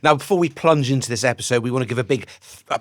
Now, before we plunge into this episode, we want to give a big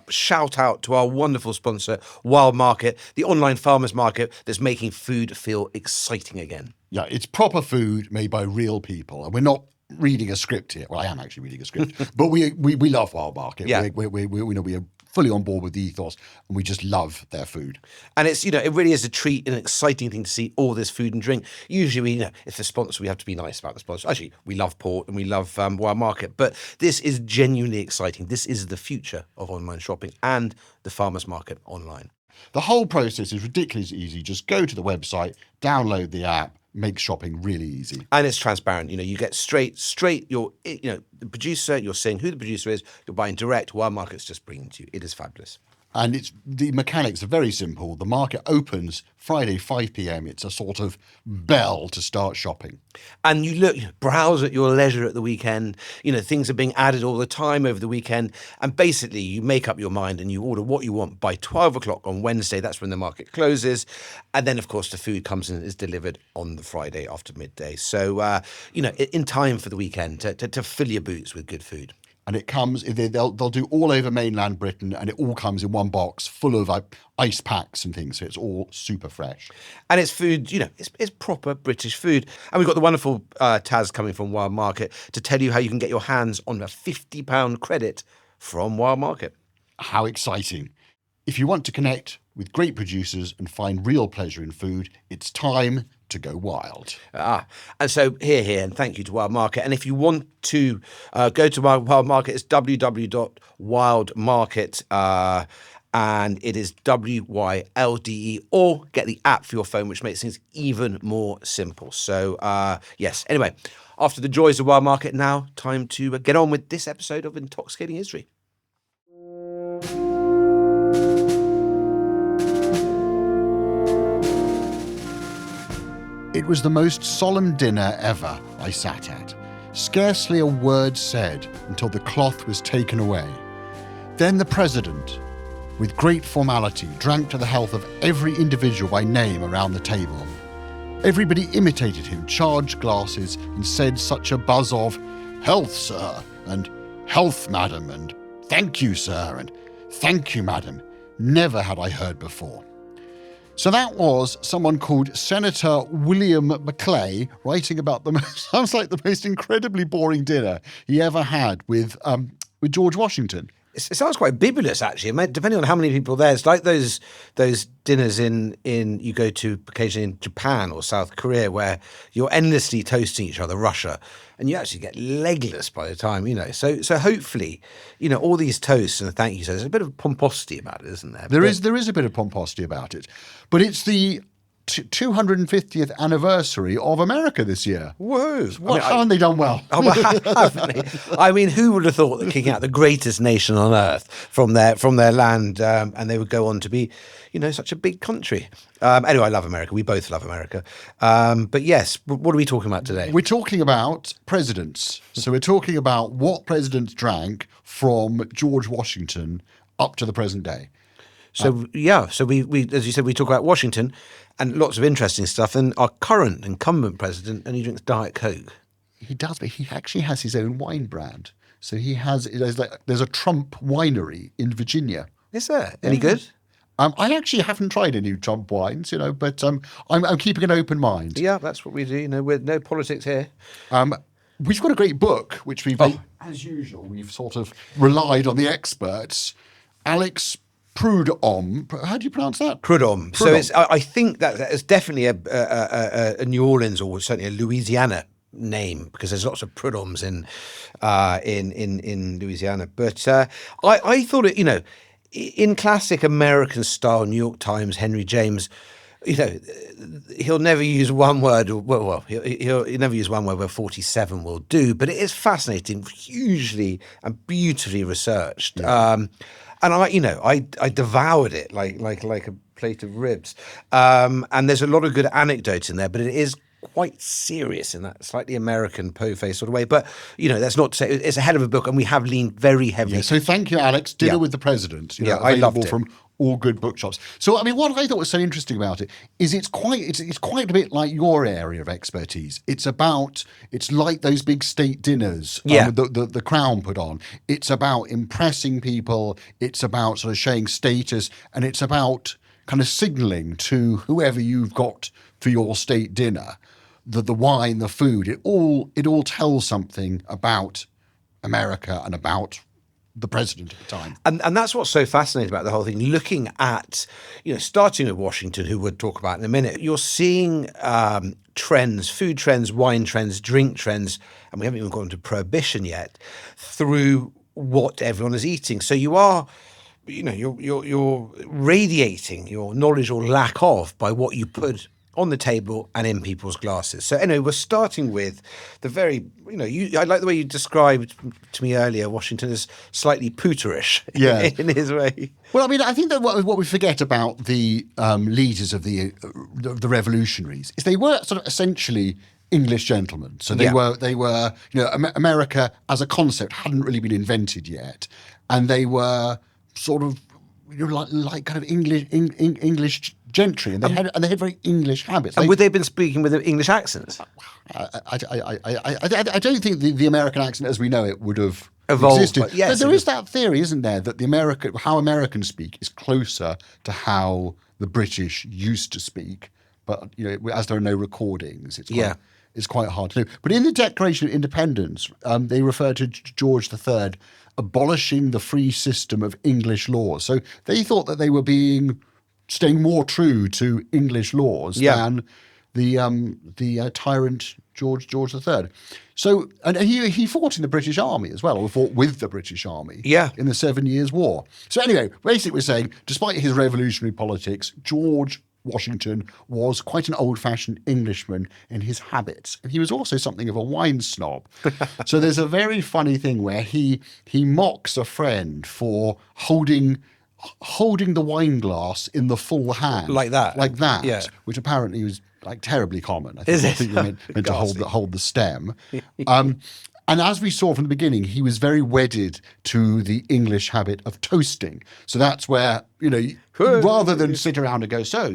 shout out to our wonderful sponsor, Wild Market, the online farmers market that's making food feel exciting again. Yeah, it's proper food made by real people. And we're not reading a script here. Well, I am actually reading a script, but we love Wild Market. Yeah. We are fully on board with the ethos, and we just love their food. And it's, it really is a treat and an exciting thing to see all this food and drink. Usually, if the sponsor, we have to be nice about the sponsor. Actually, we love Port and we love Wild Market, but this is genuinely exciting. This is the future of online shopping and the farmers market online. The whole process is ridiculously easy. Just go to the website, download the app, make shopping really easy. And it's transparent. You get straight, the producer, you're seeing who the producer is, you're buying direct, Wild Market's just bringing to you. It is fabulous. And the mechanics are very simple. The market opens Friday, 5 p.m. It's a sort of bell to start shopping. And you browse at your leisure at the weekend. Things are being added all the time over the weekend. And basically, you make up your mind and you order what you want by 12 o'clock on Wednesday. That's when the market closes. And then, of course, the food comes and is delivered on the Friday after midday. So, in time for the weekend to fill your boots with good food. And it comes, they'll do all over mainland Britain, and it all comes in one box full of ice packs and things. So it's all super fresh. And it's food, it's proper British food. And we've got the wonderful Taz coming from Wild Market to tell you how you can get your hands on a £50 credit from Wild Market. How exciting. If you want to connect with great producers and find real pleasure in food, it's time to go wild. And so here, and thank you to Wild Market. And if you want to go to Wild Market, it's www.wildmarket, and it is WYLDE, or get the app for your phone, which makes things even more simple. So, yes. Anyway, after the joys of Wild Market, now time to get on with this episode of Intoxicating History. It was the most solemn dinner ever I sat at. Scarcely a word said until the cloth was taken away. Then the president, with great formality, drank to the health of every individual by name around the table. Everybody imitated him, charged glasses, and said such a buzz of, "Health, sir," and "Health, madam," and "Thank you, sir," and "Thank you, madam." Never had I heard before. So that was someone called Senator William Maclay writing about sounds like the most incredibly boring dinner he ever had with George Washington. It sounds quite bibulous, actually. Depending on how many people there, it's like those dinners in you go to occasionally in Japan or South Korea, where you're endlessly toasting each other, Russia, and you actually get legless by the time, So hopefully, all these toasts and the thank you. So there's a bit of pomposity about it, isn't there? There is a bit of pomposity about it, but it's the 250th anniversary of America this year. Whoa! Haven't they done well? Haven't they? I mean, who would have thought that kicking out the greatest nation on earth from their land, and they would go on to be, such a big country. Anyway, I love America. We both love America. But yes, what are we talking about today? We're talking about presidents. So we're talking about what presidents drank from George Washington up to the present day. So we as you said, we talk about Washington and lots of interesting stuff. And our current incumbent president, and he drinks Diet Coke. He does, but he actually has his own wine brand. So there's a Trump winery in Virginia. Is there? Any good? I actually haven't tried any Trump wines, but I'm keeping an open mind. Yeah, that's what we do. With no politics here. We've got a great book, which as usual, we've sort of relied on the experts. Alex Prudhomme. How do you pronounce that? Prudhomme. So I think that it's definitely a New Orleans or certainly a Louisiana name, because there's lots of Prudhommes in Louisiana. But I thought it, in classic American style, New York Times, Henry James, he'll never use one word. He'll never use one word where 47 will do. But it is fascinating, hugely and beautifully researched. Yeah. And I devoured it like a plate of ribs. And there's a lot of good anecdotes in there, but it is quite serious in that slightly American po-face sort of way. But, that's not to say it's a hell of a book, and we have leaned very heavily. Yeah, so thank you, Alex. Dinner with the President. I loved it. From all good bookshops. So, I mean, what I thought was so interesting about it is it's quite a bit like your area of expertise. It's like those big state dinners the Crown put on. It's about impressing people. It's about sort of showing status, and it's about kind of signalling to whoever you've got for your state dinner, the wine, the food. It all tells something about America and about the president at the time. And that's what's so fascinating about the whole thing. Looking at, starting with Washington, who we'll talk about in a minute, you're seeing trends, food trends, wine trends, drink trends, and we haven't even gone to Prohibition yet, through what everyone is eating. So you are, you're radiating your knowledge or lack of by what you put on the table and in people's glasses. So anyway, we're starting with the very, I like the way you described to me earlier, Washington as slightly pooterish in his way. Well, I mean, I think that what we forget about the leaders of the revolutionaries is they were sort of essentially English gentlemen. So they were, America as a concept hadn't really been invented yet. And they were sort of, like kind of English gentry, and they had very English habits. And would they have been speaking with English accents? I don't think the American accent as we know it would have evolved. Existed. But yes, there is that theory, isn't there, that how Americans speak is closer to how the British used to speak. But as there are no recordings, it's quite hard to do. But in the Declaration of Independence, they refer to George III abolishing the free system of English laws. So they thought that they were staying more true to English laws than the tyrant George III. So, and he fought in the British Army as well, or fought with the British Army in the 7 Years' War. So anyway, basically we're saying, despite his revolutionary politics, George Washington was quite an old-fashioned Englishman in his habits. And he was also something of a wine snob. So there's a very funny thing where he mocks a friend for holding the wine glass in the full hand. Like that, which apparently was like terribly common. I think you're meant to hold the stem. And as we saw from the beginning, he was very wedded to the English habit of toasting. So that's where, rather than sit around and go, so,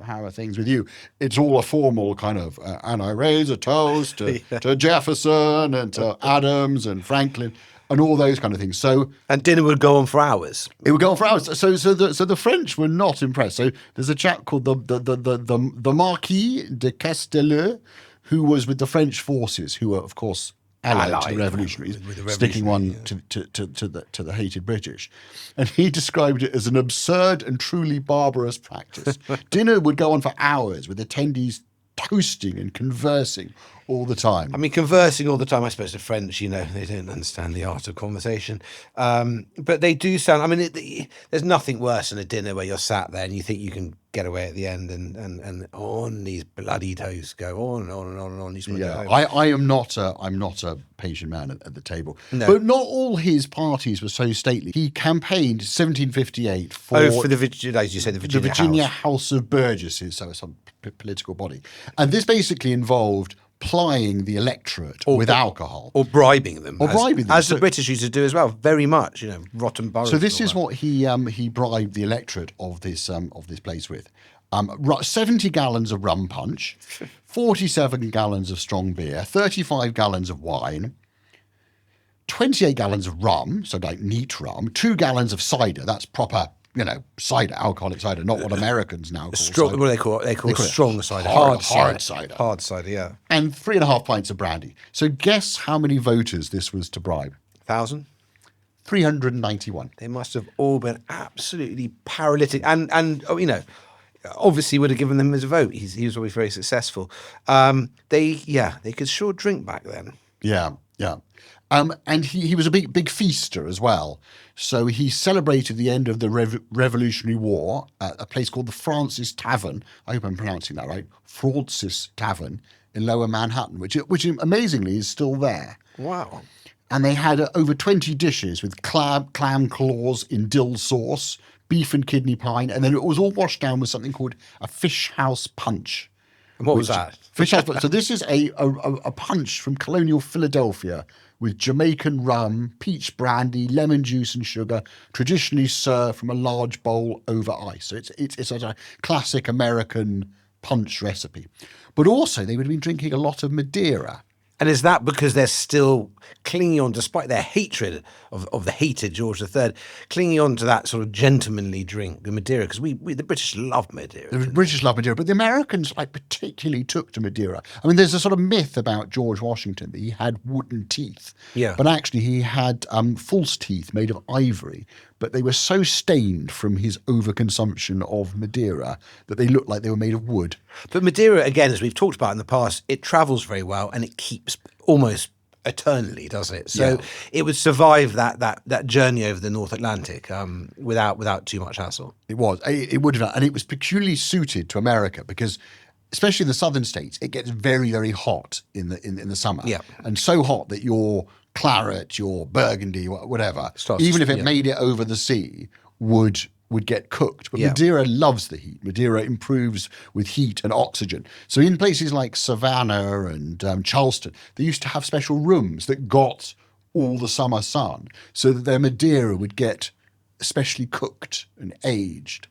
how are things with you? It's all a formal kind of, and I raise a toast to Jefferson and to Adams and Franklin and all those kind of things. So, and dinner would go on for hours. It would go on for hours. So the French were not impressed. So there's a chap called the Marquis de Castellet, who was with the French forces, who were, of course, allied to the revolutionaries, sticking one to the hated British. And he described it as an absurd and truly barbarous practice. Dinner would go on for hours with attendees toasting and conversing all the time. I mean, conversing all the time, I suppose the French, they don't understand the art of conversation. But they do sound, I mean, there's nothing worse than a dinner where you're sat there and you think you can get away at the end and on these bloody toasts go on and on and on and on. You just want to go home. I'm not a patient man at the table. No. But not all his parties were so stately. He campaigned 1758 for the Virginia, as you say, the Virginia House of Burgesses, so some political body. And this basically involved plying the electorate with alcohol. Or bribing them. As the So, British used to do as well, very much, rotten boroughs. So this is what he bribed the electorate of this place with. 70 gallons of rum punch, 47 gallons of strong beer, 35 gallons of wine, 28 gallons of rum, so like neat rum, 2 gallons of cider, that's proper, cider, alcoholic cider, not what Americans now call cider. What do they call it? They call it strong cider. Hard cider. Hard cider, yeah. And 3.5 pints of brandy. So guess how many voters this was to bribe? 1,000? 391. They must have all been absolutely paralytic. And obviously would have given them his vote. He was always very successful. They could sure drink back then. Yeah. And he was a big feaster as well. So he celebrated the end of the Revolutionary War at a place called the Francis Tavern. I hope I'm pronouncing that right. Francis Tavern in Lower Manhattan, which amazingly is still there. Wow. And they had over 20 dishes with clam claws in dill sauce, beef and kidney pie, and then it was all washed down with something called a fish house punch. And what was that? Fish house punch. So this is a punch from colonial Philadelphia, with Jamaican rum, peach brandy, lemon juice and sugar, traditionally served from a large bowl over ice. So it's a classic American punch recipe. But also they would have been drinking a lot of Madeira. And is that because they're still clinging on, despite their hatred of the hated George III, clinging on to that sort of gentlemanly drink, the Madeira? Because the British love Madeira. The British love Madeira, but the Americans particularly took to Madeira. I mean, there's a sort of myth about George Washington that he had wooden teeth. Yeah. But actually he had false teeth made of ivory, but they were so stained from his overconsumption of Madeira that they looked like they were made of wood. But Madeira, again, as we've talked about in the past, it travels very well and it keeps almost eternally, doesn't it? So it would survive that journey over the North Atlantic without too much hassle. It was. It would have, and it was peculiarly suited to America because, especially in the southern states, it gets very, very hot in the summer. Yeah. And so hot that your claret, your burgundy, whatever, even if it made it over the sea, would get cooked. But Madeira loves the heat. Madeira improves with heat and oxygen. So in places like Savannah and Charleston, they used to have special rooms that got all the summer sun so that their Madeira would get especially cooked and aged.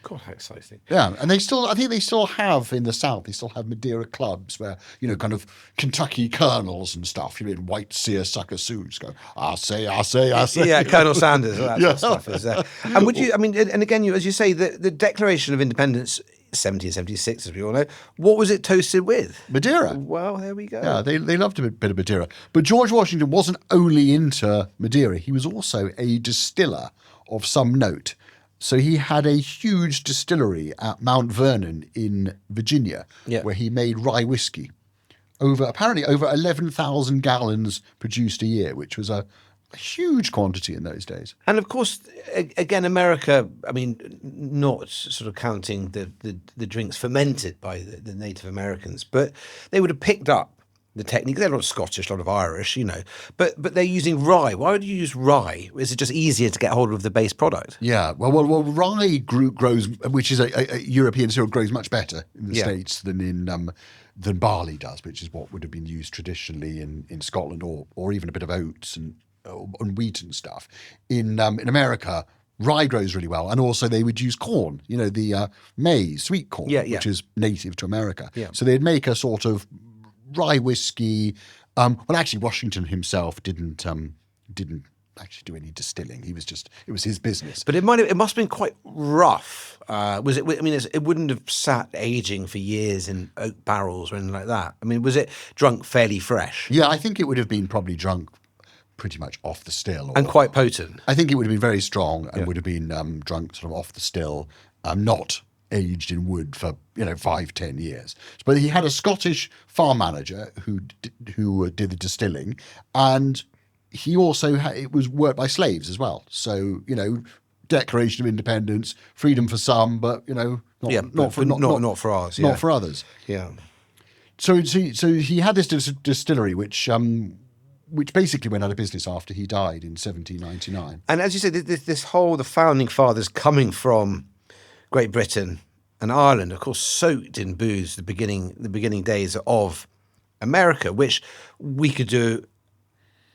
God, how exciting. Yeah, and I think they still have in the South, they still have Madeira clubs where, kind of Kentucky colonels and stuff, in white seersucker suits go, I say. Yeah, Colonel Sanders, all that sort of stuff is there. And would you, and again, as you say, the Declaration of Independence, 1776, as we all know, what was it toasted with? Madeira. Well, there we go. Yeah, they loved a bit of Madeira. But George Washington wasn't only into Madeira, he was also a distiller of some note. So he had a huge distillery at Mount Vernon in Virginia, where he made rye whiskey. Apparently over 11,000 gallons produced a year, which was a huge quantity in those days. And of course, again, America, not sort of counting the drinks fermented by the Native Americans, but they would have picked up the technique. They're a lot of Scottish, a lot of Irish, but they're using rye. Why would you use rye? Is it just easier to get hold of the base product? Yeah, well, rye grows, which is a European cereal, grows much better in the States than barley does, which is what would have been used traditionally in Scotland, or even a bit of oats and wheat and stuff. In America, rye grows really well, and also they would use corn, the maize, sweet corn, which is native to America. Yeah. So they'd make a sort of rye whiskey. Well, actually, Washington himself didn't actually do any distilling. It was his business. But it must have been quite rough. Was it? It wouldn't have sat aging for years in oak barrels or anything like that. Was it drunk fairly fresh? Yeah, I think it would have been probably drunk pretty much off the still. And quite potent. I think it would have been very strong and would have been drunk sort of off the still, not aged in wood for 5-10 years. But he had a Scottish farm manager who did the distilling, and he also it was worked by slaves as well. So Declaration of Independence, freedom for some, but not for ours, not for others. Yeah. So he had this distillery which basically went out of business after he died in 1799. And as you said, the founding fathers coming from Great Britain and Ireland, of course, soaked in booze the beginning days of America, which we could do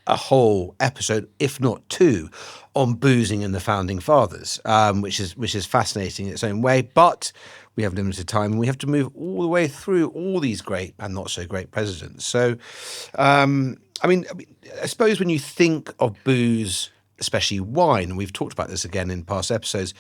a whole episode, if not two, on boozing and the founding fathers, which is fascinating in its own way. But we have limited time, and we have to move all the way through all these great and not so great presidents. So, I suppose when you think of booze, especially wine, and we've talked about this again in past episodes,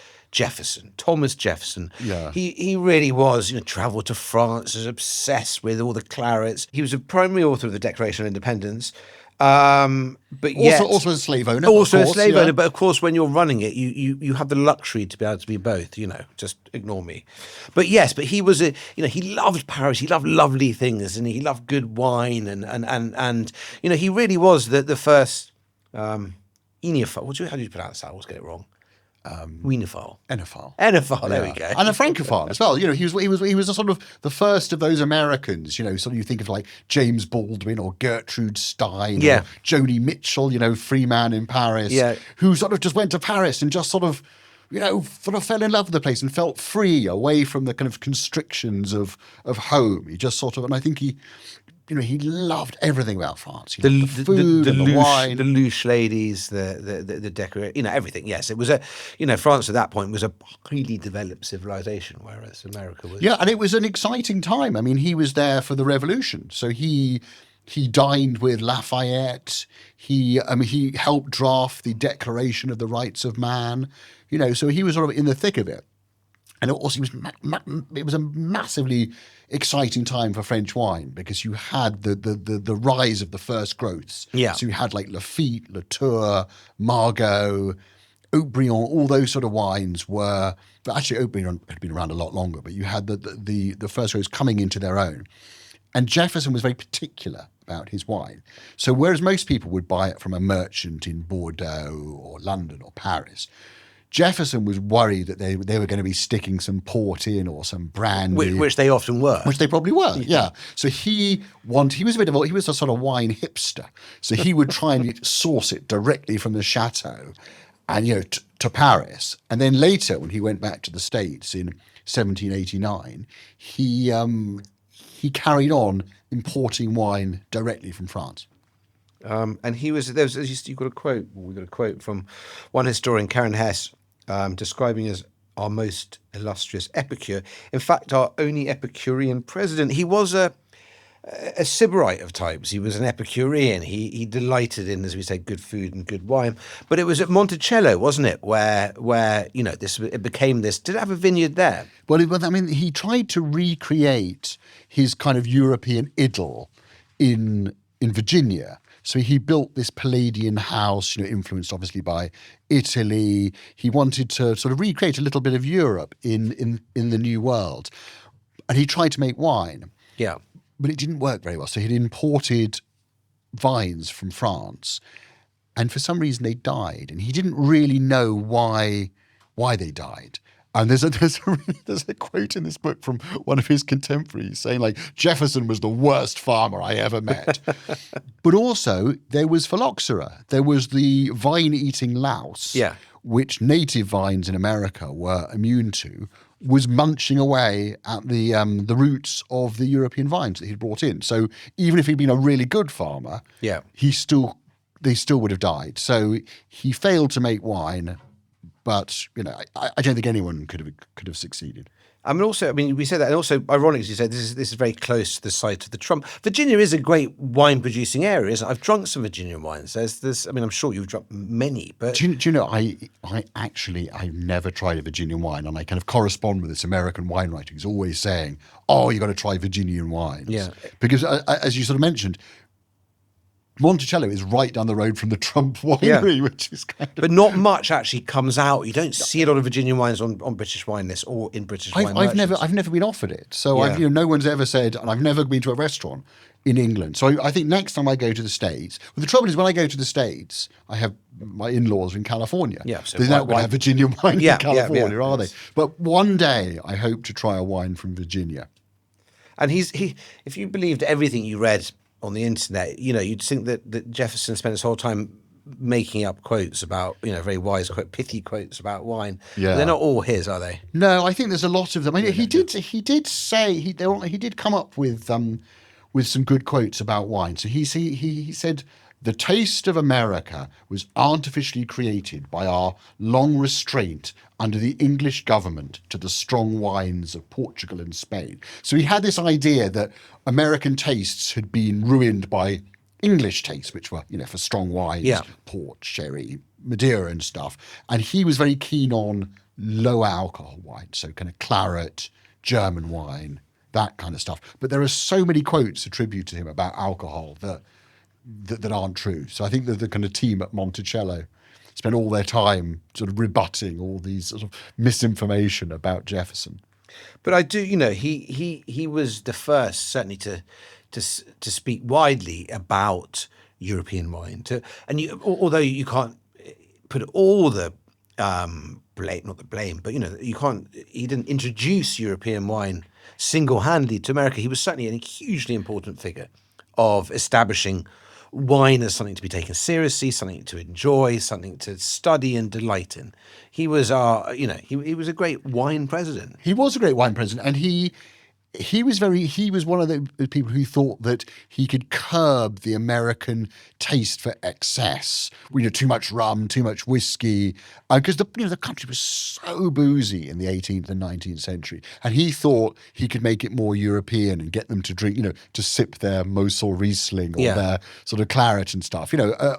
Thomas Jefferson. Yeah. He really was, travelled to France, was obsessed with all the clarets. He was a primary author of the Declaration of Independence. But yet, also a slave owner. Owner, but of course, when you're running it, you have the luxury to be able to be both. Just ignore me. But yes, he was he loved Paris. He loved lovely things, and he loved good wine, and he really was the first Enophile. How do you pronounce that? I always get it wrong. Wienerphile. Enophile, there we go. And a Francophile as well. He was a sort of the first of those Americans, sort of you think of like James Baldwin or Gertrude Stein or Joni Mitchell, free man in Paris, who sort of just went to Paris and just sort of fell in love with the place and felt free away from the kind of constrictions of home. He just sort of, and I think he he loved everything about France. He The loved the food and the wine. the louche ladies, the decoration, everything. Yes, it was France at that point was a highly developed civilization, whereas America was. Yeah, and it was an exciting time. I mean, he was there for the Revolution, so he dined with Lafayette. He helped draft the Declaration of the Rights of Man. So he was sort of in the thick of it. And also, it was a massively exciting time for French wine because you had the rise of the first growths. Yeah. So you had like Lafite, Latour, Margaux, Haut-Brion, all those sort of wines were. But actually, Haut-Brion had been around a lot longer. But you had the first growths coming into their own. And Jefferson was very particular about his wine. So whereas most people would buy it from a merchant in Bordeaux or London or Paris, Jefferson was worried that they were going to be sticking some port in or some brandy, which they often were, which they probably were. Yeah. So he was a sort of wine hipster. So he would try and source it directly from the chateau, and to Paris. And then later, when he went back to the States in 1789, he carried on importing wine directly from France. And he was we got a quote from one historian, Karen Hess, describing as our most illustrious epicure. In fact, our only Epicurean president. He was a sybarite of types. He was an Epicurean. He delighted in, as we say, good food and good wine. But it was at Monticello, wasn't it, where it became this. Did it have a vineyard there? Well, he tried to recreate his kind of European idyll in Virginia. So he built this Palladian house, influenced obviously by Italy. He wanted to sort of recreate a little bit of Europe in the New World. And he tried to make wine. Yeah. But it didn't work very well. So he'd imported vines from France. And for some reason they died. And he didn't really know why they died. And there's a quote in this book from one of his contemporaries saying, like, Jefferson was the worst farmer I ever met. But also there was phylloxera. There was the vine-eating louse, which native vines in America were immune to, was munching away at the roots of the European vines that he'd brought in. So even if he'd been a really good farmer, they still would have died. So he failed to make wine. But I don't think anyone could have succeeded. We said that, and also, ironically, you said this is very close to the site of the Trump. Virginia is a great wine producing area, isn't it? I've drunk some Virginian wines. I'm sure you've drunk many, but do you know? I've never tried a Virginian wine, and I kind of correspond with this American wine writer who's always saying, "Oh, you got to try Virginian wines," because as you sort of mentioned, Monticello is right down the road from the Trump winery, which is kind of... But not much actually comes out. You don't see a lot of Virginian wines on British wine lists or in British wine merchants. I've never been offered it. So no one's ever said, and I've never been to a restaurant in England. So I think next time I go to the States... Well, the trouble is when I go to the States, I have my in-laws in California. Yeah, so they're not going to have Virginian wine in California, are they? Yes. But one day I hope to try a wine from Virginia. And if you believed everything you read on the internet, you'd think that Jefferson spent his whole time making up quotes about, very wise, pithy quotes about wine. Yeah. But they're not all his, are they? No, I think there's a lot of them. He did come up with some good quotes about wine. So he said, the taste of America was artificially created by our long restraint under the English government to the strong wines of Portugal and Spain. So he had this idea that American tastes had been ruined by English tastes, which were, for strong wines, port, sherry, Madeira and stuff. And he was very keen on low alcohol wine, so kind of claret, German wine, that kind of stuff. But there are so many quotes attributed to him about alcohol that aren't true. So I think that the kind of team at Monticello spent all their time sort of rebutting all these sort of misinformation about Jefferson. But I do, he was the first certainly to speak widely about European wine. Although you can't put all the blame, not the blame, but you can't. He didn't introduce European wine single-handedly to America. He was certainly a hugely important figure of establishing wine as something to be taken seriously, something to enjoy, something to study and delight in. He was he was a great wine president. He was a great wine president, and he he was one of the people who thought that he could curb the American taste for excess. Too much rum, too much whiskey, because the country was so boozy in the 18th and 19th century, and he thought he could make it more European and get them to drink, to sip their Mosel Riesling or their sort of claret and stuff.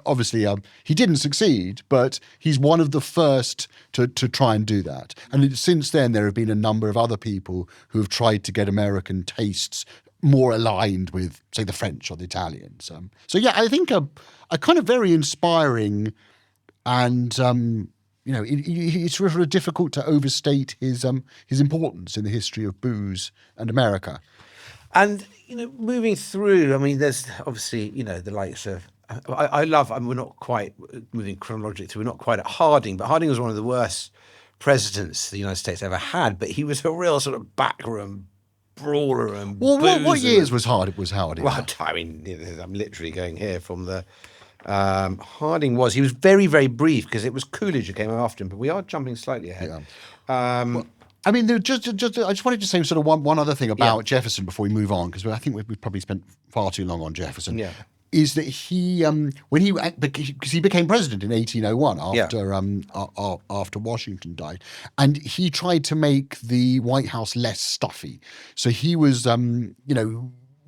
Obviously, he didn't succeed, but he's one of the first to try and do that. And since then, there have been a number of other people who have tried to get American tastes more aligned with, say, the French or the Italians. I think a kind of very inspiring, and it's really difficult to overstate his importance in the history of booze and America. And moving through, I mean, there's obviously the likes of. I love. I mean, we're not quite moving chronologically through. We're not quite at Harding, but Harding was one of the worst presidents the United States ever had. But he was a real sort of backroom brawler and what years was Harding? Well, I mean, I'm literally going here from the. Harding he was very, very brief because it was Coolidge who came after him. But we are jumping slightly ahead. Yeah. I mean, I just wanted to say sort of one other thing about Jefferson before we move on, because I think we've probably spent far too long on Jefferson. Yeah. Is that because he became president in 1801 after Washington died, and he tried to make the White House less stuffy. So he was,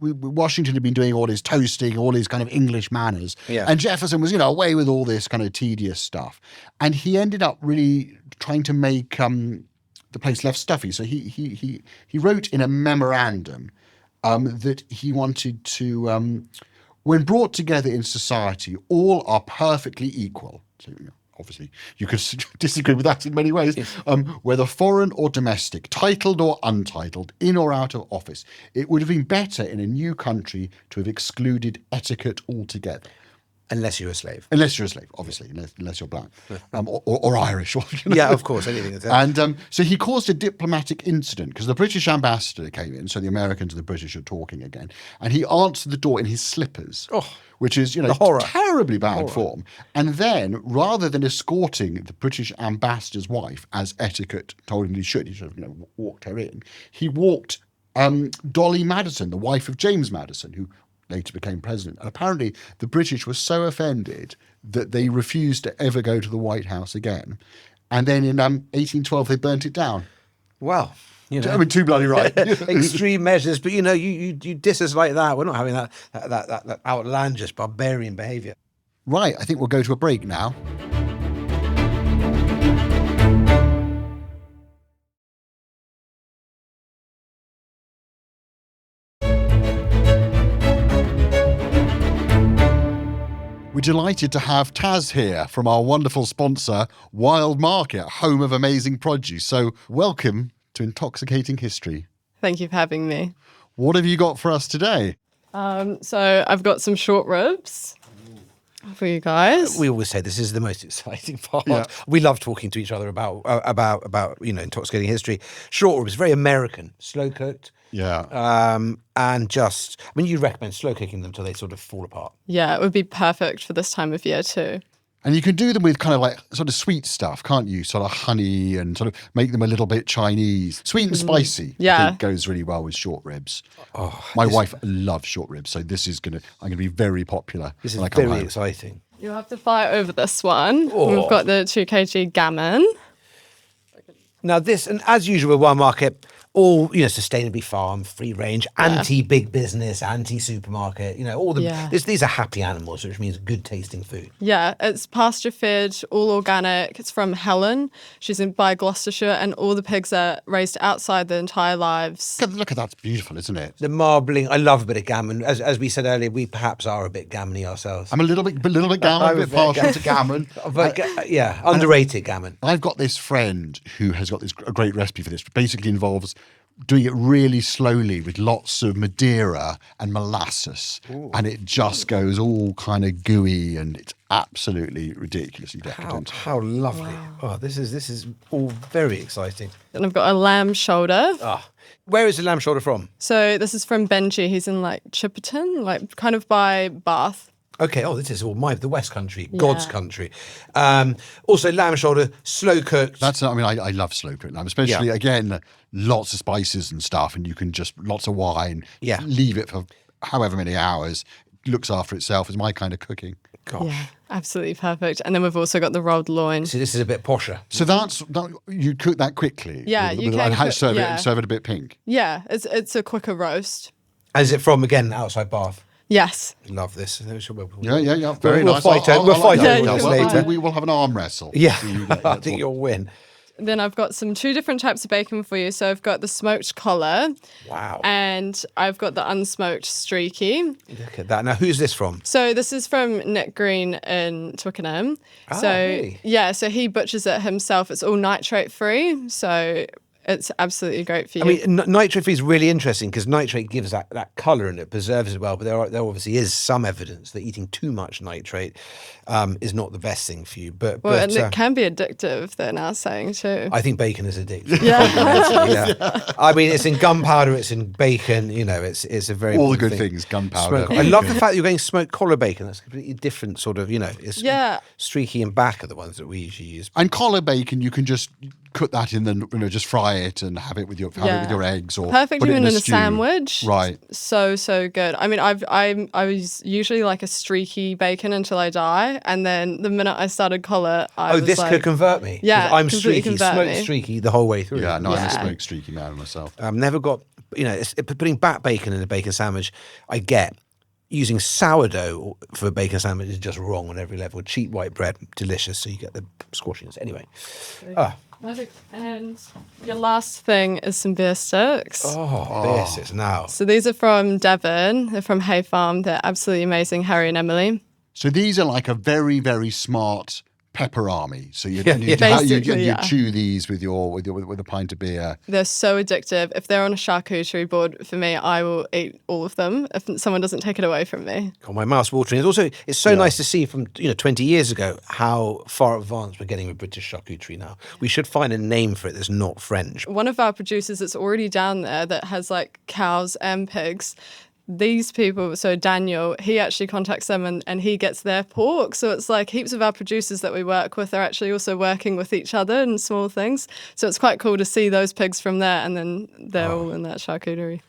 Washington had been doing all his toasting, all his kind of English manners, and Jefferson was, away with all this kind of tedious stuff, and he ended up really trying to make the place less stuffy. So he wrote in a memorandum that he wanted to. When brought together in society, all are perfectly equal. So, obviously, you could disagree with that in many ways. Yes. Whether foreign or domestic, titled or untitled, in or out of office, it would have been better in a new country to have excluded etiquette altogether. Unless you're a slave. Unless you're a slave, obviously, unless you're black or Irish. Yeah, of course, anything like that. And so he caused a diplomatic incident because the British ambassador came in, so the Americans and the British are talking again, and he answered the door in his slippers, which is, terribly bad form. And then, rather than escorting the British ambassador's wife, as etiquette told him he should have, walked her in, he walked Dolly Madison, the wife of James Madison, who later became president. And apparently the British were so offended that they refused to ever go to the White House again. And then in 1812, they burnt it down. Well, I mean, too bloody right. Extreme measures, but you diss us like that. We're not having that outlandish barbarian behaviour. Right, I think we'll go to a break now. We're delighted to have Taz here from our wonderful sponsor, Wild Market, home of amazing produce. So welcome to Intoxicating History. Thank you for having me. What have you got for us today? So I've got some short ribs for you guys. We always say this is the most exciting part. Yeah. We love talking to each other about intoxicating history. Short ribs, very American, slow cooked. Yeah. And you recommend slow cooking them till they sort of fall apart. Yeah, it would be perfect for this time of year too. And you can do them with kind of like sort of sweet stuff, can't you? Sort of honey and sort of make them a little bit Chinese. Sweet and spicy, I think goes really well with short ribs. My wife loves short ribs, so I'm going to be very popular. This is very exciting. You'll have to fight over this one. We've got the 2 kg gammon. Now this, and as usual with Wild Market, all sustainably farmed, free range, anti-big business, anti-supermarket. These are happy animals, which means good tasting food. Yeah, it's pasture-fed, all organic. It's from Helen. She's by Gloucestershire, and all the pigs are raised outside their entire lives. Look at that, it's beautiful, isn't it? The marbling. I love a bit of gammon. As we said earlier, we perhaps are a bit gammony ourselves. I'm a little bit gammon, a bit partial to gammon. But underrated gammon. I've got this friend who has got a great recipe for this. It basically involves doing it really slowly with lots of Madeira and molasses. Ooh. And it just goes all kind of gooey, and it's absolutely ridiculously decadent. How lovely. Wow. Oh, this is all very exciting. And I've got a lamb shoulder. Where is the lamb shoulder from? So this is from Benji. He's in Chipperton, kind of by Bath. Okay, this is all the West Country, God's Yeah. country. Also, lamb shoulder, slow cooked. I love slow cooked lamb, especially, again, lots of spices and stuff, and you can just, lots of wine, Yeah. leave it for however many hours. Looks after itself. Is my kind of cooking. Gosh. Yeah, absolutely perfect. And then we've also got the rolled loin. See, this is a bit posher. So you cook that quickly. Yeah, you can and cook- serve yeah. it a bit pink. Yeah, it's a quicker roast. And is it from, again, outside Bath? Yes. Love this. Yeah. Very We'll nice. fight over- we'll fight over this later. We will have an arm wrestle. Yeah, See who I gets think what. you'll win. Then I've got two different types of bacon for you. So I've got the smoked collar. Wow. And I've got the unsmoked streaky. Look at that. Now, who's this from? So this is from Nick Green in Twickenham. Really? Yeah, so he butchers it himself. It's all nitrate free. So it's absolutely great for you. I mean, nitrate free is really interesting because nitrate gives that colour and it preserves it well. But there obviously is some evidence that eating too much nitrate is not the best thing for you. But and it can be addictive, they're now saying too. I think bacon is addictive. Yeah. Yeah. I mean, it's in gunpowder, it's in bacon. It's a very All the important good thing. things, gunpowder. I love the fact that you're getting smoked collar bacon. That's a completely different sort of, it's Yeah. streaky and back are the ones that we usually use. And collar bacon, you can just cook that in the, just fry it and have it with your eggs or Perfect put it even in a stew. sandwich. Right. So good. I mean, I was usually like a streaky bacon until I die, and then the minute I started collar, I was This like, could convert me. 'Cause Yeah, I'm completely streaky, convert smoked me. streaky the whole way through. Yeah, no, I'm a Yeah. smoked streaky man myself. I've never got, putting back bacon in a bacon sandwich, I get. Using sourdough for a bacon sandwich is just wrong on every level. Cheap white bread, delicious, so you get the squashiness. Anyway. Perfect. And your last thing is some beer sticks. This is now. So these are from Devon. They're from Hay Farm. They're absolutely amazing, Harry and Emily. So these are like a very, very smart pepper army. So you Basically, yeah. chew these with a pint of beer. They're so addictive. If they're on a charcuterie board for me, I will eat all of them if someone doesn't take it away from me. God, my mouth's watering. It's so nice to see from 20 years ago how far advanced we're getting with British charcuterie now. We should find a name for it that's not French. One of our producers that's already down there that has like cows and pigs. These people, so Daniel, he actually contacts them and he gets their pork. So it's like heaps of our producers that we work with are actually also working with each other in small things. So it's quite cool to see those pigs from there and then they're all in that charcuterie.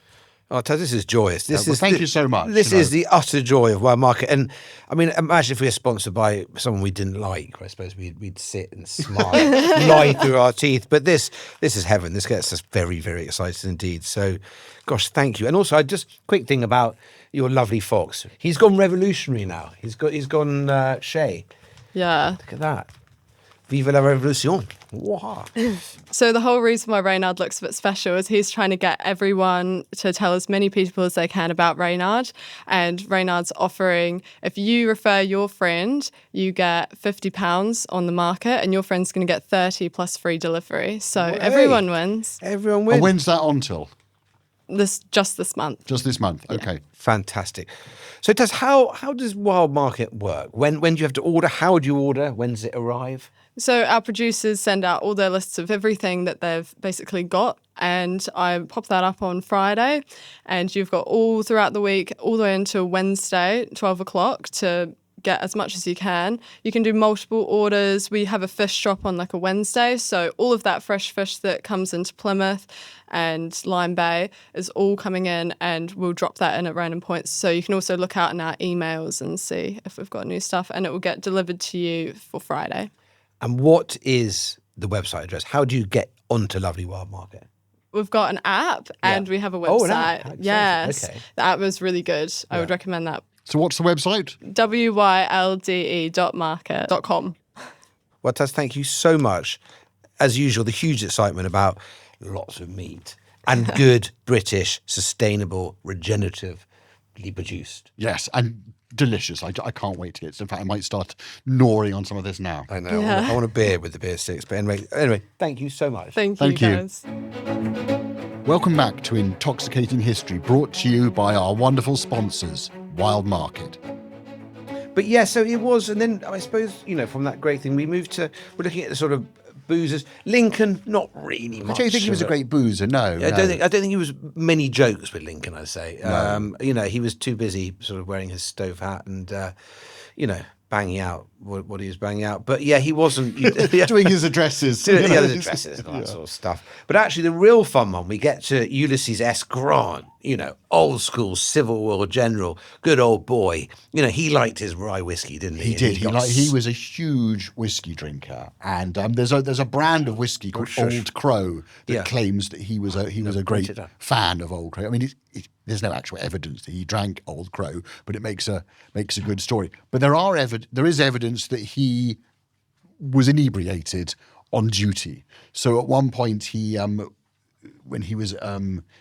Oh, Taz, this is joyous. Thank you so much. This is the utter joy of Wild Market. And I mean, imagine if we were sponsored by someone we didn't like. I suppose we'd sit and smile, lie through our teeth. But this is heaven. This gets us very, very excited indeed. So, gosh, thank you. And also, quick thing about your lovely fox. He's gone revolutionary now. He's gone Shay. Yeah. Look at that. Vive la Revolution. Wow. So the whole reason why Reynard looks a bit special is he's trying to get everyone to tell as many people as they can about Reynard. And Reynard's offering, if you refer your friend, you get £50 on the market and your friend's going to get 30 plus free delivery. So everyone wins. Everyone wins. And when's that on till? Just this month. Just this month. Okay. Fantastic. So how does Wild Market work? When do you have to order? How do you order? When does it arrive? So our producers send out all their lists of everything that they've basically got, and I pop that up on Friday, and you've got all throughout the week, all the way until Wednesday, 12 o'clock, to get as much as you can. You can do multiple orders. We have a fish drop on like a Wednesday, so all of that fresh fish that comes into Plymouth and Lyme Bay is all coming in, and we'll drop that in at random points. So you can also look out in our emails and see if we've got new stuff, and it will get delivered to you for Friday. And what is the website address? How do you get onto Lovely Wild Market? We've got an app and we have a website. Oh, an app. How exciting. Yes. Okay. The app is really good. I would recommend that. So what's the website? wylde.market.com. Well, Taz, thank you so much. As usual, the huge excitement about lots of meat and good British, sustainable, regeneratively produced. Yes, and delicious. I can't wait to get it. In fact, I might start gnawing on some of this now. I know. Yeah. I want a beer with the beer sticks. But anyway, thank you so much. Thank Thank you, you. guys. Welcome back to Intoxicating History, brought to you by our wonderful sponsors, Wild Market. But yeah, so it was, and then I suppose, from that great thing, we're looking at the sort of boozers. Lincoln, not really much. Do you think he was a great boozer? No, I don't think he was many jokes with Lincoln, I'd say. He was too busy sort of wearing his stove hat and, banging out what he was banging out. But yeah, he wasn't doing his addresses. His addresses and all that sort of stuff. But actually, the real fun one, we get to Ulysses S. Grant, old school Civil War general, good old boy. He liked his rye whiskey, didn't he? He did. He was a huge whiskey drinker, and there's a brand of whiskey called Old Crow that claims that he was a great fan of Old Crow. I mean, there's no actual evidence that he drank Old Crow, but it makes a good story. But there is evidence that he was inebriated on duty. So at one point, he when he was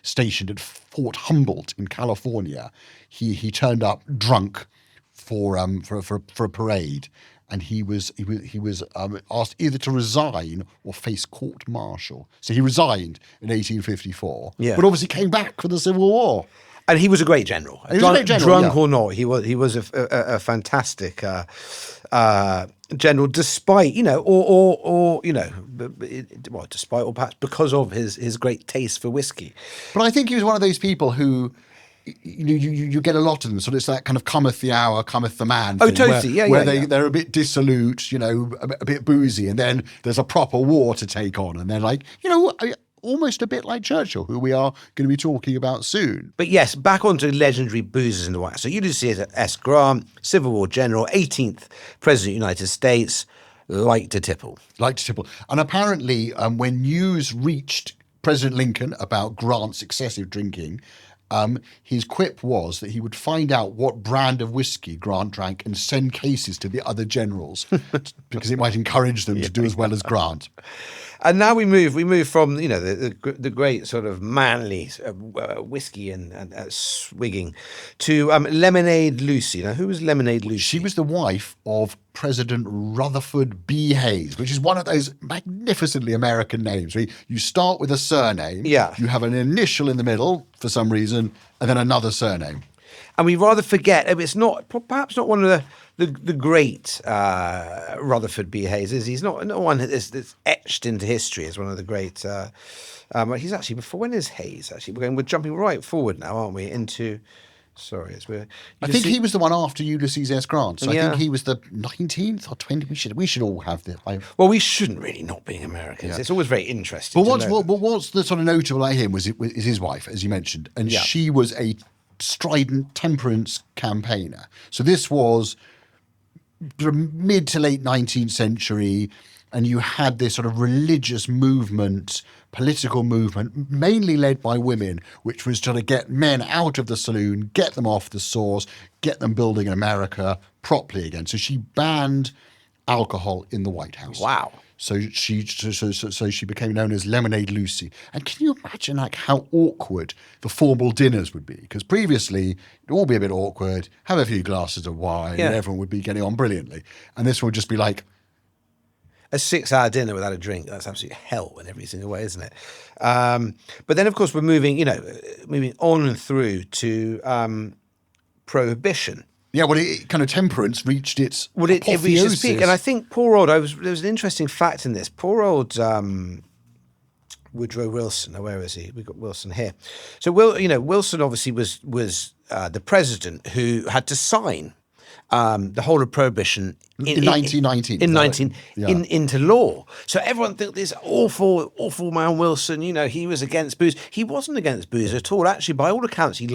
stationed at Fort Humboldt in California, he turned up drunk for a parade, and he was asked either to resign or face court-martial. So he resigned in 1854, but obviously came back for the Civil War. And he was a great general. Drunk or not, he was a fantastic general, despite despite or perhaps because of his great taste for whiskey. But I think he was one of those people who, you get a lot of them. So it's that kind of cometh the hour, cometh the man thing. Oh, totally, where they're a bit dissolute, a bit boozy, and then there's a proper war to take on, and they're like, almost a bit like Churchill, who we are going to be talking about soon. But yes, back onto legendary boozers in the White House. So Ulysses S. Grant, Civil War general, 18th President of the United States, liked to tipple. And apparently, when news reached President Lincoln about Grant's excessive drinking, his quip was that he would find out what brand of whiskey Grant drank and send cases to the other generals because it might encourage them to do as well as Grant. And now we move from the great sort of manly whiskey and swigging to Lemonade Lucy. Now, who was Lemonade Lucy? She was the wife of President Rutherford B. Hayes, which is one of those magnificently American names. Where you start with a surname, you have an initial in the middle for some reason, and then another surname. And we rather forget, it's perhaps not one of the great Rutherford B. Hayes. He's not one that's etched into history as one of the great. He's actually before. When is Hayes? Actually, we're jumping right forward now, aren't we? Into I think he was the one after Ulysses S. Grant. So I think he was the 19th or 20th. We should all have the. Well, we shouldn't really, not being Americans. Yeah. It's always very interesting. But what's the sort of notable about him is his wife, as you mentioned, and she was a strident temperance campaigner. So this was mid to late 19th century, and you had this sort of religious movement, political movement, mainly led by women, which was trying to get men out of the saloon, get them off the sauce, get them building America properly again. So she banned alcohol in the White House. Wow. So she became known as Lemonade Lucy. And can you imagine how awkward the formal dinners would be? Because previously it'd all be a bit awkward, have a few glasses of wine, and everyone would be getting on brilliantly. And this would just be like a 6-hour dinner without a drink. That's absolute hell in every single way, isn't it? But then, of course, we're moving on through to Prohibition. Yeah, well, kind of temperance reached its it reached its peak, and I think poor old. There was an interesting fact in this. Poor old Woodrow Wilson. Now, where is he? We've got Wilson here. So, Wilson obviously was the president who had to sign the whole of Prohibition in 1919 into law. So everyone thought this awful man Wilson. He was against booze. He wasn't against booze at all. Actually, by all accounts, he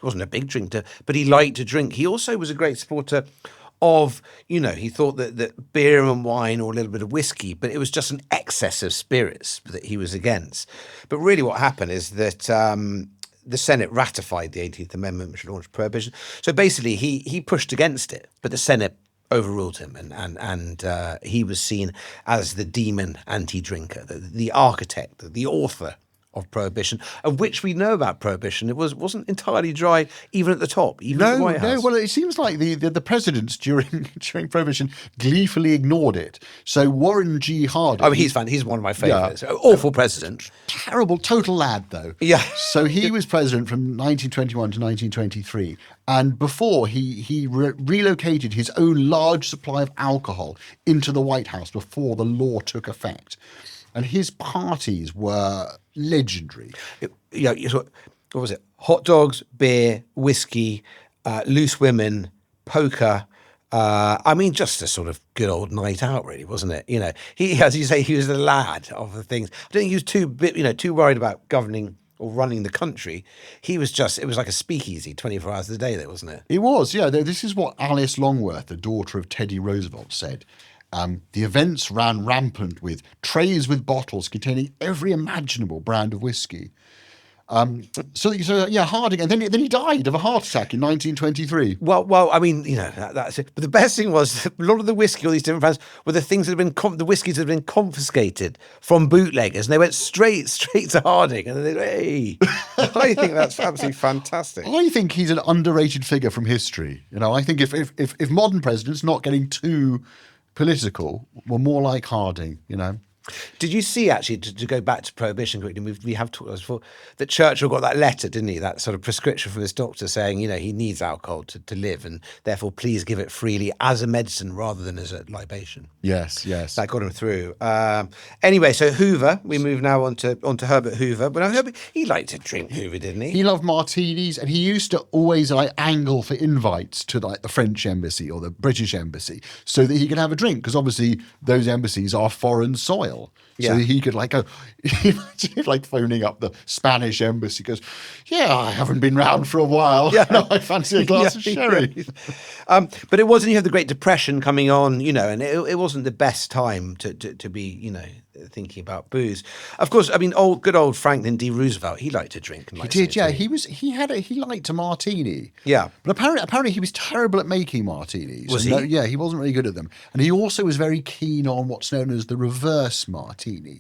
wasn't a big drinker, but he liked to drink. He also was a great supporter of, he thought that beer and wine or a little bit of whiskey, but it was just an excess of spirits that he was against. But really what happened is that the Senate ratified the 18th Amendment, which launched Prohibition. So basically, he pushed against it, but the Senate overruled him, and he was seen as the demon anti-drinker, the architect, the author of Prohibition, of which we know about Prohibition. It wasn't entirely dry, even at the top, even at the White House. Well, it seems like the presidents during Prohibition gleefully ignored it. So Warren G. Harding. I mean, he's fun. He's one of my favourites. Awful president. Terrible, total lad, though. Yeah. So he was president from 1921 to 1923. And before, he relocated his own large supply of alcohol into the White House before the law took effect. And his parties were legendary. What was it? Hot dogs, beer, whiskey, loose women, poker. I mean, just a sort of good old night out, really, wasn't it? You know, he, as you say, he was the lad of the things. I don't think he was too worried about governing or running the country. He was it was like a speakeasy 24 hours a day there, wasn't it? It was, yeah. This is what Alice Longworth, the daughter of Teddy Roosevelt, said. The events ran rampant with trays with bottles containing every imaginable brand of whiskey. Harding, and then he died of a heart attack in 1923. Well, I mean, that's it. But the best thing was a lot of the whiskey, all these different brands, were the things that had been the whiskies that had been confiscated from bootleggers, and they went straight to Harding, and they hey, I think that's absolutely fantastic. I think he's an underrated figure from history. I think if modern presidents, not getting too political, were more like Harding. Did you see, actually, to go back to Prohibition quickly, we have talked about this before, that Churchill got that letter, didn't he? That sort of prescription from his doctor saying, he needs alcohol to live, and therefore please give it freely as a medicine rather than as a libation. Yes. That got him through. Anyway, so Hoover, we move now on to Herbert Hoover. But Herbert, he liked to drink, Hoover, didn't he? He loved martinis, and he used to always angle for invites to the French embassy or the British embassy so that he could have a drink, because obviously those embassies are foreign soil. So he could go, imagine phoning up the Spanish embassy, goes, I haven't been round for a while. No, I fancy a glass of sherry. But it wasn't, you had the Great Depression coming on, and it wasn't the best time to be, thinking about booze. Of course, I mean, good old Franklin D. Roosevelt, he liked to drink. And he did, yeah. He liked a martini. Yeah. But apparently he was terrible at making martinis. Was he? Yeah, he wasn't really good at them. And he also was very keen on what's known as the reverse martini,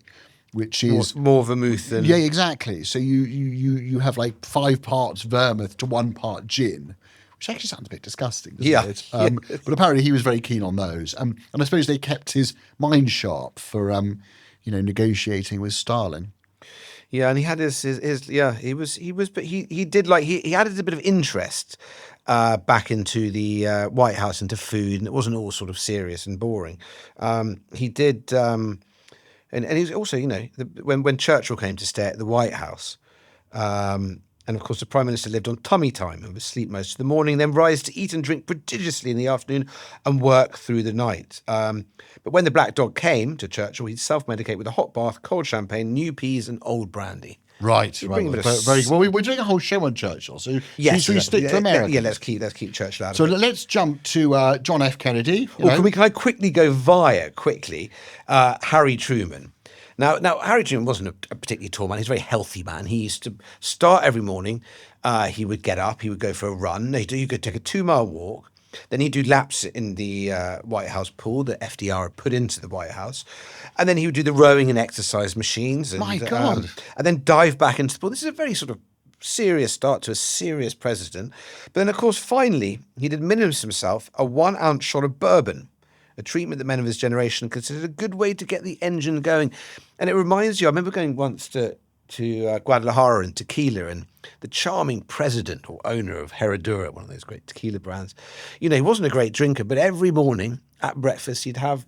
which is more vermouth than... Yeah, exactly. So you have 5 parts vermouth to 1 part gin, which actually sounds a bit disgusting, doesn't it? But apparently he was very keen on those. And I suppose they kept his mind sharp for, negotiating with Stalin. Yeah, and he had his but he did he added a bit of interest back into the White House, into food, and it wasn't all sort of serious and boring. He did, and he was also, when Churchill came to stay at the White House, and of course the Prime Minister lived on tummy time and would sleep most of the morning, then rise to eat and drink prodigiously in the afternoon and work through the night. But when the black dog came to Churchill, he'd self-medicate with a hot bath, cold champagne, new peas and old brandy. Right. Very well. We're doing a whole show on Churchill, so yes, should we stick to America? Yeah, let's keep Churchill out of it. So let's jump to John F. Kennedy. Can I quickly go via Harry Truman? Now, Harry Truman wasn't a particularly tall man. He's a very healthy man. He used to start every morning. He would get up. He would go for a run. He could take a 2-mile walk. Then he'd do laps in the White House pool that FDR had put into the White House. And then he would do the rowing and exercise machines. And, My God. And then dive back into the pool. This is a very sort of serious start to a serious president. But then, of course, finally, he'd administer himself a 1-ounce shot of bourbon, a treatment that men of his generation considered a good way to get the engine going. And it reminds you, I remember going once to Guadalajara and tequila, and the charming president or owner of Herradura, one of those great tequila brands, he wasn't a great drinker, but every morning at breakfast he'd have,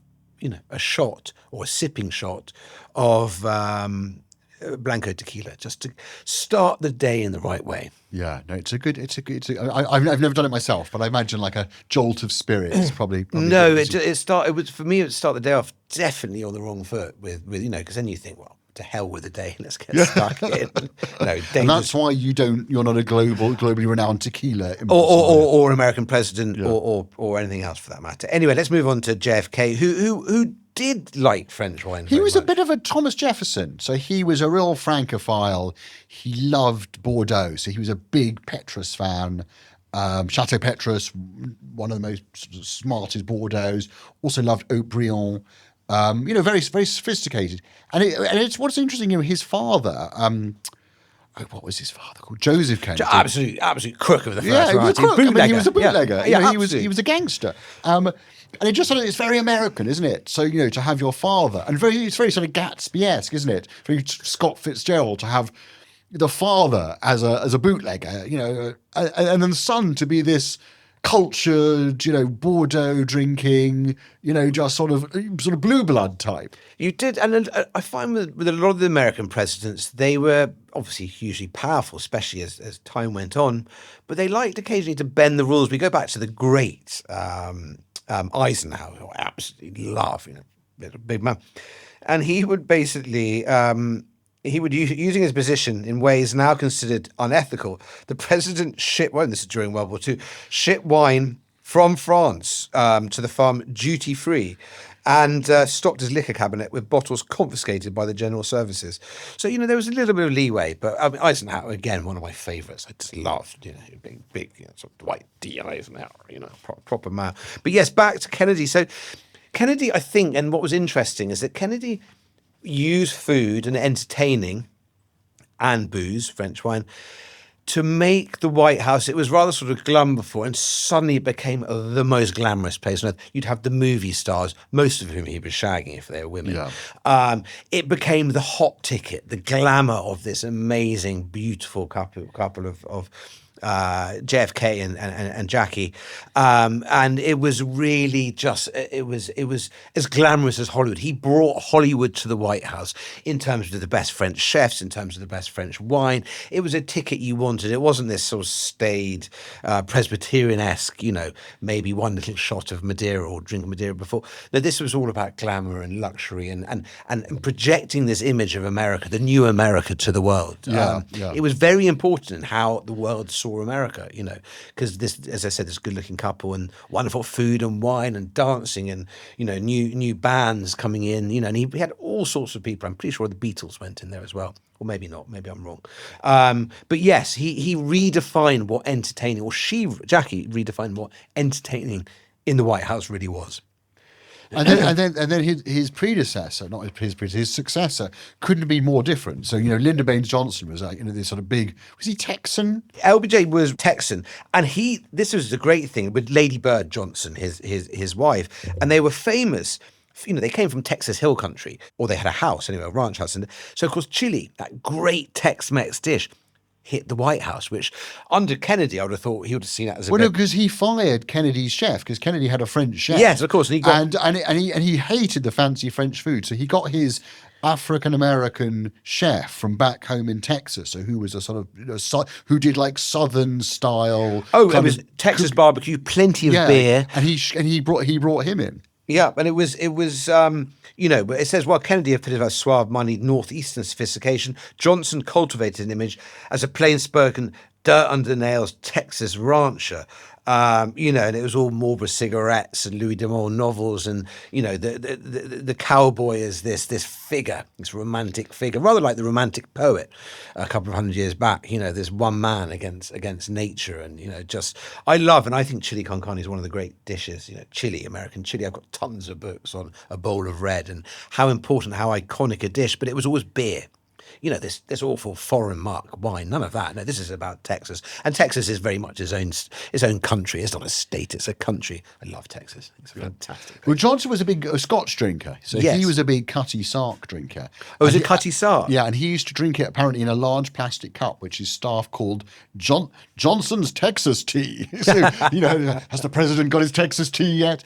a shot or a sipping shot of Blanco tequila, just to start the day in the right way. Yeah, no, I've never done it myself, but I imagine a jolt of spirits probably. No, it started the day off definitely on the wrong foot with because then you think, well, to hell with the day, let's get stuck in. And that's why you're not a globally renowned tequila or American president or anything else for that matter. Anyway, let's move on to JFK, who did like French wine. He was much. A bit of a Thomas Jefferson. So he was a real Francophile. He loved Bordeaux. So he was a big Petrus fan. Chateau Petrus, one of the most smartest Bordeaux. Also loved Haut-Brion. very, very sophisticated. And it's what's interesting, his father, what was his father called? Joseph Kennedy. Absolute crook of the first Yeah, he was a variety. crook. I mean, he was a bootlegger. Yeah, he was a gangster. And it just sort of, it's very American, isn't it? So, to have your father, and it's very sort of Gatsby-esque, isn't it? Very Scott Fitzgerald to have the father as a bootlegger, and then the son to be this cultured, Bordeaux drinking, just sort of blue blood type. You did, and I find with a lot of the American presidents, they were obviously hugely powerful, especially as time went on, but they liked occasionally to bend the rules. We go back to the great Eisenhower, who I absolutely love, big man, and he would basically. Using his position in ways now considered unethical, the president shipped wine, this is during World War II, shipped wine from France to the farm duty-free and stocked his liquor cabinet with bottles confiscated by the general services. So, there was a little bit of leeway, but Eisenhower, again, one of my favourites. I just loved, big sort of Dwight D. Eisenhower, proper man. But yes, back to Kennedy. So Kennedy, I think, and what was interesting is that Kennedy use food and entertaining and booze, French wine, to make the White House. It was rather sort of glum before, and suddenly it became the most glamorous place on earth. You'd have the movie stars, most of whom he was shagging if they were women. Yeah. It became the hot ticket, the glamour of this amazing, beautiful couple of JFK and Jackie, and it was really just it was as glamorous as Hollywood. He brought Hollywood to the White House in terms of the best French chefs, in terms of the best French wine. It was a ticket you wanted. It wasn't this sort of staid Presbyterian-esque, maybe one little shot of Madeira or drink Madeira before. No, this was all about glamour and luxury and projecting this image of America, the new America, to the world. It was very important in how the world saw America, because this, as I said, this good-looking couple and wonderful food and wine and dancing and new bands coming in, and he had all sorts of people. I'm pretty sure the Beatles went in there as well, or maybe not. Maybe I'm wrong. But yes, he redefined what entertaining, or Jackie redefined what entertaining in the White House really was. And then his predecessor, not his predecessor, his successor couldn't be more different. So, Lyndon Baines Johnson was like, this sort of big, was he Texan? LBJ was Texan. And this was the great thing with Lady Bird Johnson, his wife. And they were famous. They came from Texas Hill Country, or they had a house, anyway, a ranch house. And so, of course, chili, that great Tex-Mex dish, hit the White House, which under Kennedy, I would have thought he would have seen that as a no, because he fired Kennedy's chef, because Kennedy had a French chef. Yes, of course. And he hated the fancy French food. So he got his African-American chef from back home in Texas, so who was a sort of, who did like Southern style. Oh, it was Texas barbecue, plenty of beer. And he brought him in. Yeah, and it was but it says, while Kennedy appeared as suave, moneyed northeastern sophistication, Johnson cultivated an image as a plain-spoken, dirt-under-nails Texas rancher. And it was all Marlboro cigarettes and Louis Dumont novels, and the cowboy is this figure, this romantic figure, rather like the romantic poet a couple of hundred years back. This one man against nature, and I love, and I think chili con carne is one of the great dishes. Chili, American chili. I've got tons of books on a bowl of red and how important, how iconic a dish, but it was always beer. This awful foreign mark wine, none of that. No, this is about Texas. And Texas is very much its own country. It's not a state, it's a country. I love Texas. It's fantastic. Well, Johnson was a big Scotch drinker. So he was a big Cutty Sark drinker. Oh, was it Cutty Sark? Yeah, and he used to drink it apparently in a large plastic cup, which his staff called Johnson's Texas tea. So, has the president got his Texas tea yet?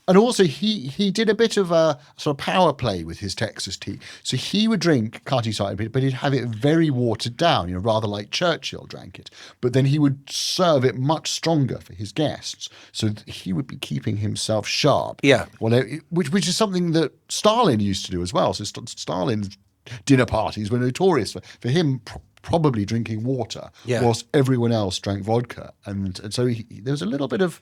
And also, he did a bit of a sort of power play with his Texas tea. So he would drink Cutty Sark, but he'd have it very watered down, rather like Churchill drank it. But then he would serve it much stronger for his guests. So he would be keeping himself sharp. Yeah. Well, which is something that Stalin used to do as well. So Stalin's dinner parties were notorious for him probably drinking water, whilst everyone else drank vodka. And so there was a little bit of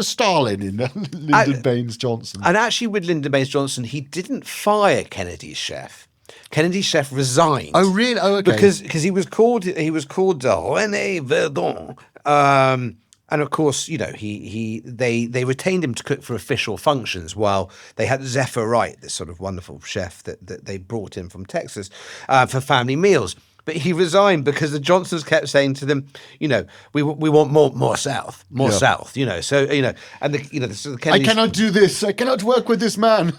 Stalin in Lyndon Baines Johnson. And actually with Lyndon Baines Johnson, he didn't fire Kennedy's chef. Kennedy's chef resigned. Oh, really? Oh, okay. Because he was called René Verdun. And of course, they retained him to cook for official functions while they had Zephyr Wright, this sort of wonderful chef that they brought in from Texas for family meals. But he resigned because the Johnsons kept saying to them, we want more South, South, So and the Kennedys, I cannot do this. I cannot work with this man.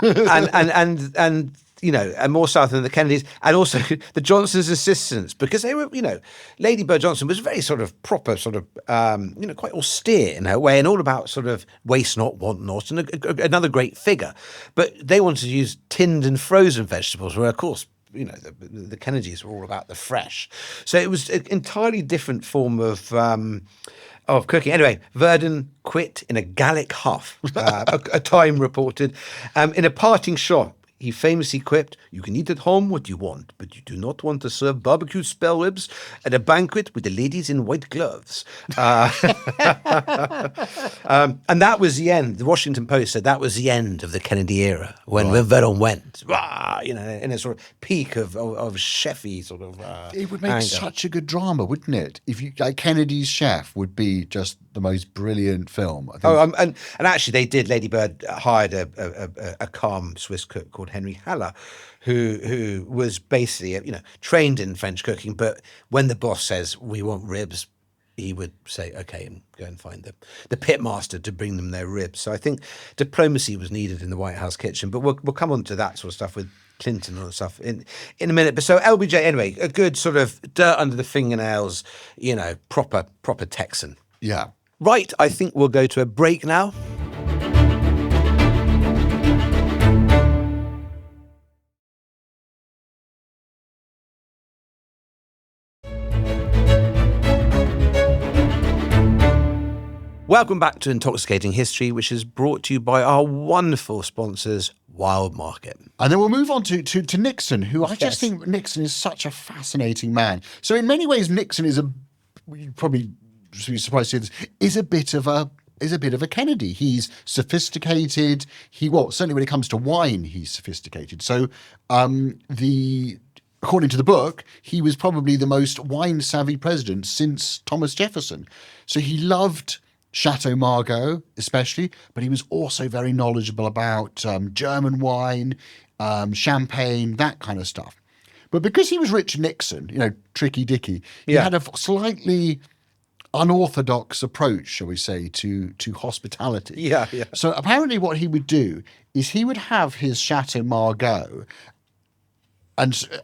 and more South than the Kennedys, and also the Johnsons' assistants, because they were, Lady Bird Johnson was very sort of proper, sort of, quite austere in her way, and all about sort of waste not, want not, and another great figure. But they wanted to use tinned and frozen vegetables, where of course, the Kennedys were all about the fresh. So it was an entirely different form of cooking. Anyway, Verdon quit in a Gallic huff, a Time reported. In a parting shot, he famously quipped, "You can eat at home what you want, but you do not want to serve barbecue spare ribs at a banquet with the ladies in white gloves." And that was the end. The Washington Post said that was the end of the Kennedy era, when Verdon went, in a sort of peak of chefy sort of It would make anger. such a good drama, wouldn't it? If Kennedy's Chef would be just the most brilliant film. I think. And actually they did. Lady Bird hired a calm Swiss cook called Henry Haller, who was basically trained in French cooking. But when the boss says we want ribs, he would say okay and go and find the pitmaster to bring them their ribs. So I think diplomacy was needed in the White House kitchen. But we'll come on to that sort of stuff with Clinton and all that stuff in a minute. But so LBJ, anyway, a good sort of dirt under the fingernails, proper Texan. Yeah. Right, I think we'll go to a break now. Welcome back to Intoxicating History, which is brought to you by our wonderful sponsors, Wild Market. And then we'll move on to Nixon, who I just think Nixon is such a fascinating man. So in many ways, Nixon is you probably should be surprised to hear this, is a bit of a Kennedy. He's sophisticated. Certainly when it comes to wine, he's sophisticated. So according to the book, he was probably the most wine-savvy president since Thomas Jefferson. So he loved Chateau Margaux, especially, but he was also very knowledgeable about German wine, champagne, that kind of stuff. But because he was Richard Nixon, tricky dicky, he had a slightly unorthodox approach, shall we say, to hospitality. Yeah. So apparently what he would do is he would have his Chateau Margaux,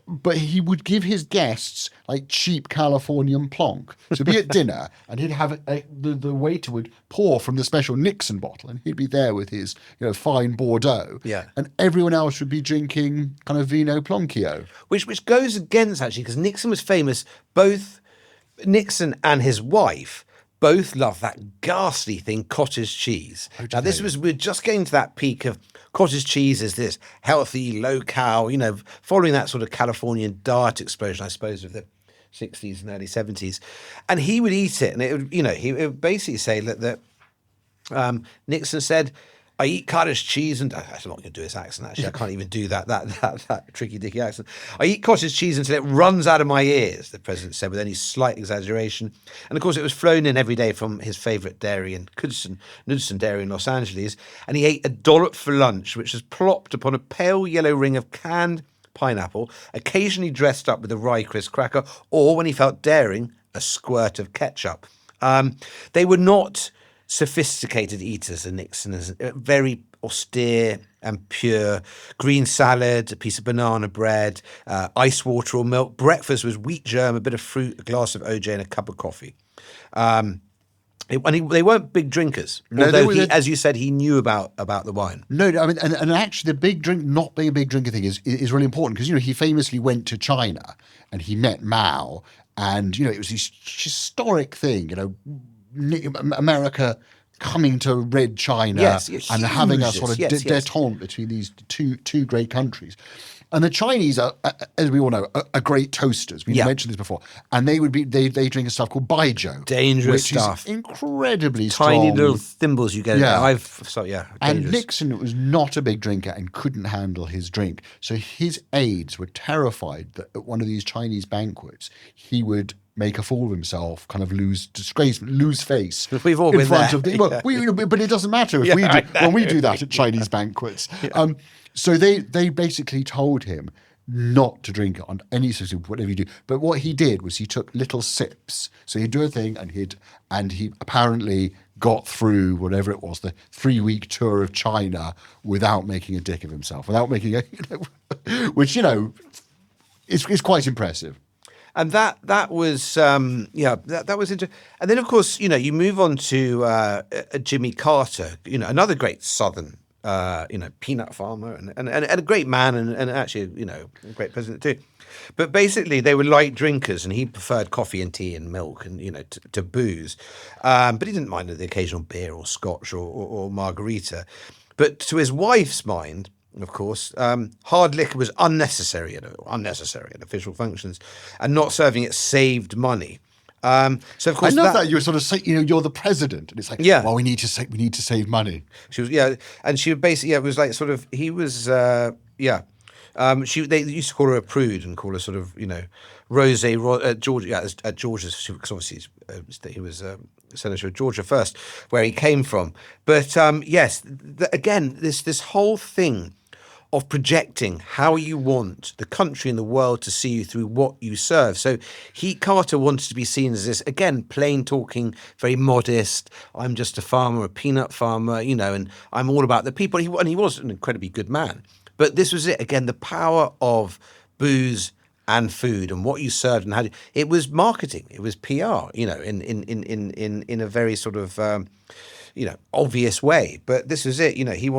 but he would give his guests like cheap Californian plonk. So be at dinner, and he'd have the waiter would pour from the special Nixon bottle, and he'd be there with his fine Bordeaux. Yeah. And everyone else would be drinking kind of Vino Blanco. Which goes against, actually, because Nixon was famous, both Nixon and his wife both loved that ghastly thing, cottage cheese. Now, we're just getting to that peak of cottage cheese as this healthy, low-cal, following that sort of Californian diet explosion, I suppose, of the 60s and early 70s. And he would eat it, and it would, he would basically say that Nixon said, "I eat cottage cheese," and I'm not going to do his accent, actually. I can't even do that tricky dicky accent. "I eat cottage cheese until it runs out of my ears," the president said with any slight exaggeration. And of course, it was flown in every day from his favourite dairy in Knudsen Dairy in Los Angeles. And he ate a dollop for lunch, which was plopped upon a pale yellow ring of canned pineapple, occasionally dressed up with a rye crisp cracker, or when he felt daring, a squirt of ketchup. They were not sophisticated eaters, and Nixon is very austere and pure. Green salad, a piece of banana bread, ice water or milk. Breakfast was wheat germ, a bit of fruit, a glass of OJ, and a cup of coffee. They weren't big drinkers, although as you said, he knew about the wine. No, I mean, and actually, the big drink, not being a big drinker thing, is really important because he famously went to China and he met Mao, and it was this historic thing, America coming to red China and having a sort of détente between these two great countries. And the Chinese are, as we all know, are great toasters. We mentioned this before. And they drink a stuff called baijiu. Dangerous which stuff. Is incredibly Tiny strong. little thimbles you get. Yeah. And dangerous. Nixon was not a big drinker and couldn't handle his drink. So his aides were terrified that at one of these Chinese banquets, he would make a fool of himself, kind of lose face. We've all in been front there. of but it doesn't matter if when we do that at Chinese banquets. So they basically told him not to drink it on any sort of whatever you do. But what he did was he took little sips. So he'd do a thing and he apparently got through whatever it was, the 3-week tour of China without making a dick of himself, without making which, is quite impressive. And that was that was interesting. And then of course you move on to Jimmy Carter, another great Southern peanut farmer and a great man and actually a great president too. But basically they were light drinkers and he preferred coffee and tea and milk and to booze, but he didn't mind the occasional beer or Scotch or margarita. But to his wife's mind, of course, hard liquor was unnecessary at official functions, and not serving it saved money. So of course, I love that you're sort of saying, you're the president, and it's like, well, we need to save money. She was, and she would basically, it was like sort of, he was, they used to call her a prude and call her sort of, Rosé at Georgia, at Georgia's, because obviously he was senator of Georgia first, where he came from. But yes, again, this whole thing of projecting how you want the country and the world to see you through what you serve. So Carter wanted to be seen as this, again, plain talking, very modest. I'm just a farmer, a peanut farmer, and I'm all about the people. And he was an incredibly good man. But this was it, again, the power of booze and food and what you served and how it was marketing. It was PR, in a very sort of obvious way. But this was it. He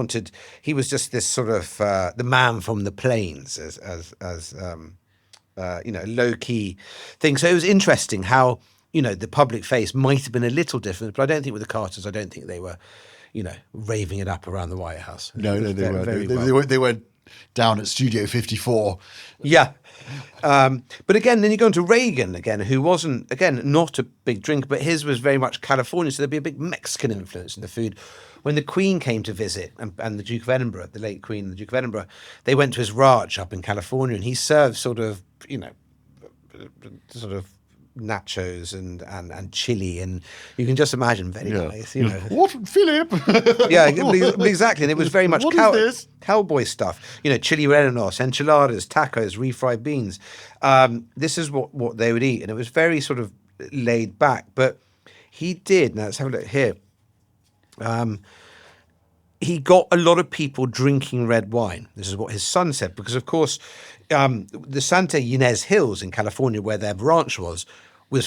was just this sort of the man from the plains as low key thing. So it was interesting how the public face might have been a little different, but I don't think with the Carters, I don't think they were raving it up around the White House. No, they were down at Studio 54. Yeah. But again, then you go into Reagan again, who wasn't, again, not a big drinker, but his was very much California. So there'd be a big Mexican influence in the food. When the Queen came to visit and the Duke of Edinburgh, the late Queen and the Duke of Edinburgh, they went to his ranch up in California and he served sort of, nachos and chili, and you can just imagine very nice, What, Philip? Exactly, and it was very much cowboy stuff, chili rellenos, enchiladas, tacos, refried beans. This is what they would eat, and it was very sort of laid back. But he did. Now let's have a look here. He got a lot of people drinking red wine. This is what his son said, because of course, the Santa Ynez Hills in California, where their ranch was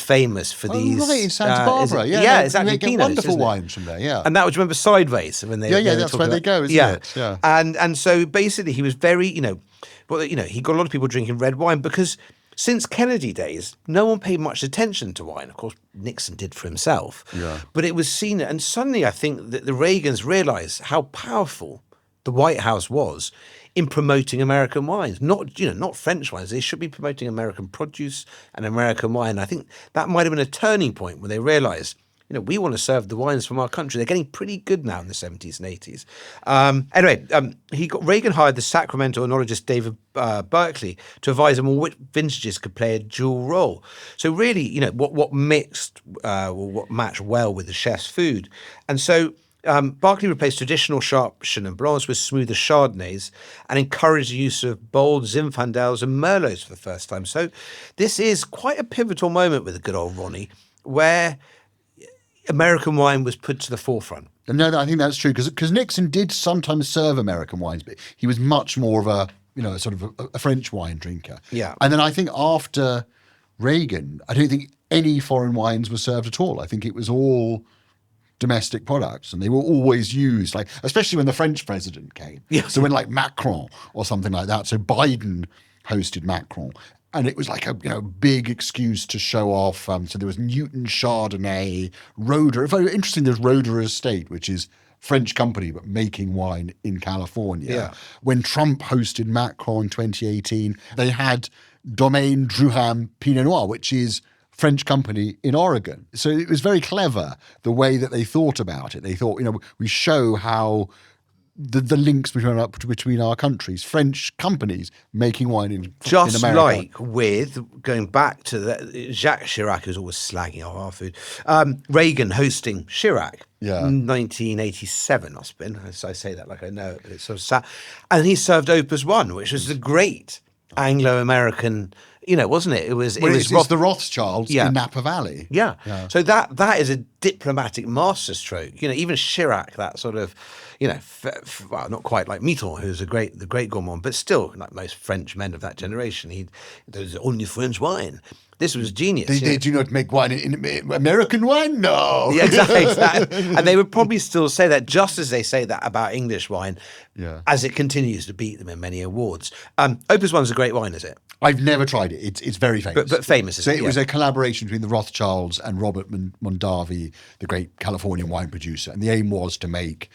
famous for these. Right, in Santa Barbara. Exactly. They get wonderful wines from there. Yeah, and that was, remember, Sideways when they. That's where they go, isn't it? Yeah, and so basically he was very, he got a lot of people drinking red wine because since Kennedy days, no one paid much attention to wine. Of course, Nixon did for himself. Yeah. But it was seen, and suddenly I think that the Reagans realised how powerful the White House was in promoting American wines, not French wines. They should be promoting American produce and American wine. I think that might have been a turning point when they realised, we want to serve the wines from our country. They're getting pretty good now in the 70s and 80s. Reagan hired the Sacramento enologist David Berkeley to advise him on which vintages could play a dual role. So really, what mixed or what matched well with the chef's food. And so Berkeley replaced traditional sharp Chenin Blancs with smoother Chardonnays and encouraged the use of bold Zinfandels and Merlots for the first time. So this is quite a pivotal moment with the good old Ronnie, where American wine was put to the forefront. No, I think that's true, because Nixon did sometimes serve American wines, but he was much more of a, sort of a French wine drinker. Yeah. And then I think after Reagan, I don't think any foreign wines were served at all. I think it was all domestic products, and they were always used, like, especially when the French president came. Yeah. So when like Macron or something like that. So Biden hosted Macron, and it was like a big excuse to show off. So there was Newton Chardonnay, Roeder. Very interesting. There's Roeder Estate, which is French company but making wine in California. Yeah. When Trump hosted Macron in 2018, they had Domaine Drouhin Pinot Noir, which is French company in Oregon. So it was very clever the way that they thought about it. They thought, we show how the links between our countries. French companies making wine in Just America. like with, going back to Jacques Chirac, who's always slagging off our food, Reagan hosting Chirac, 1987 must have been. I say that like I know it, but it's sort of sad. And he served Opus One, which was the great Anglo-American, wasn't it? It's the Rothschilds in Napa Valley. Yeah. So that is a diplomatic masterstroke. Even Chirac, that sort of, well, not quite like Mitterrand, who's the great gourmand, but still, like most French men of that generation, there's only French wine. This was genius. They do not make wine in American wine? No. Yeah, exactly. And they would probably still say that, just as they say that about English wine, as it continues to beat them in many awards. Opus One's a great wine, is it? I've never tried it. It's very famous. But famous, So it was a collaboration between the Rothschilds and Robert Mondavi, the great Californian wine producer. And the aim was to make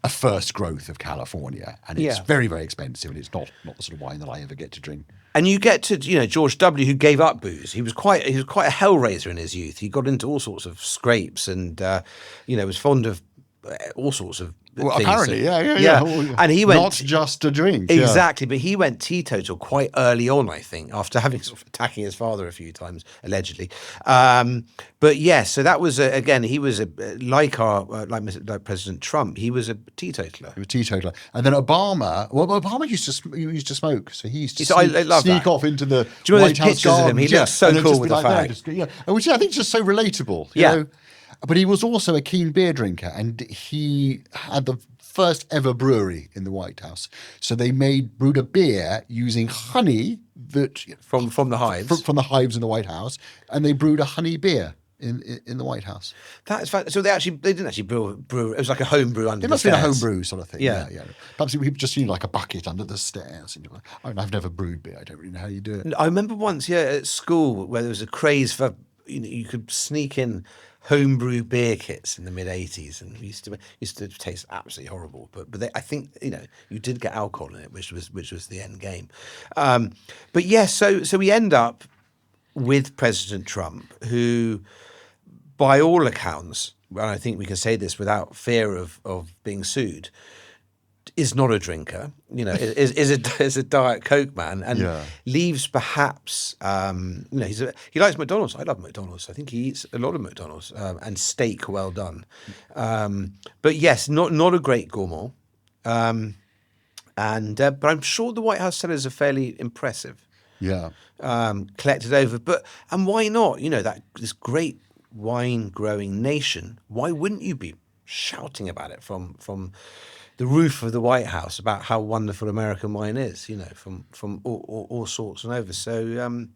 a first growth of California. And it's very, very expensive. And it's not the sort of wine that I ever get to drink. And you get to, George W., who gave up booze. He was quite a hellraiser in his youth. He got into all sorts of scrapes and, was fond of all sorts of things. Apparently, And he went... Not just a drink. Exactly, but he went teetotal quite early on, I think, after having sort of attacking his father a few times, allegedly. But yes, so that was, again, he was like President Trump, he was a teetotaler. He was a teetotaler. And then Obama used to smoke, so he used to sneak off into the Do you remember White those House pictures of him? He looked so cool with the fag. Which I think is just so relatable. You know? But he was also a keen beer drinker, and he had the first ever brewery in the White House. So they brewed a beer using honey that from the hives, from the hives in the White House, and they brewed a honey beer in the White House. That's so they didn't actually brew. It was like a home brew under. It must the have been a stairs. home brew sort of thing. Yeah. Perhaps we just seen like a bucket under the stairs. And I've never brewed beer. I don't really know how you do it. I remember once, at school, where there was a craze for you could sneak in homebrew beer kits in the mid-80s, and used to taste absolutely horrible. But I think you did get alcohol in it, which was the end game. But yes, so we end up with President Trump, who, by all accounts, and I think we can say this without fear of being sued, is not a drinker, is a Diet Coke man, and leaves perhaps, he likes McDonald's. I love McDonald's. I think he eats a lot of McDonald's and steak well done. But yes, not a great gourmand. But I'm sure the White House cellars are fairly impressive. Yeah. Collected over, and why not? This great wine growing nation. Why wouldn't you be shouting about it from the roof of the White House about how wonderful American wine is, from all sorts and over. So,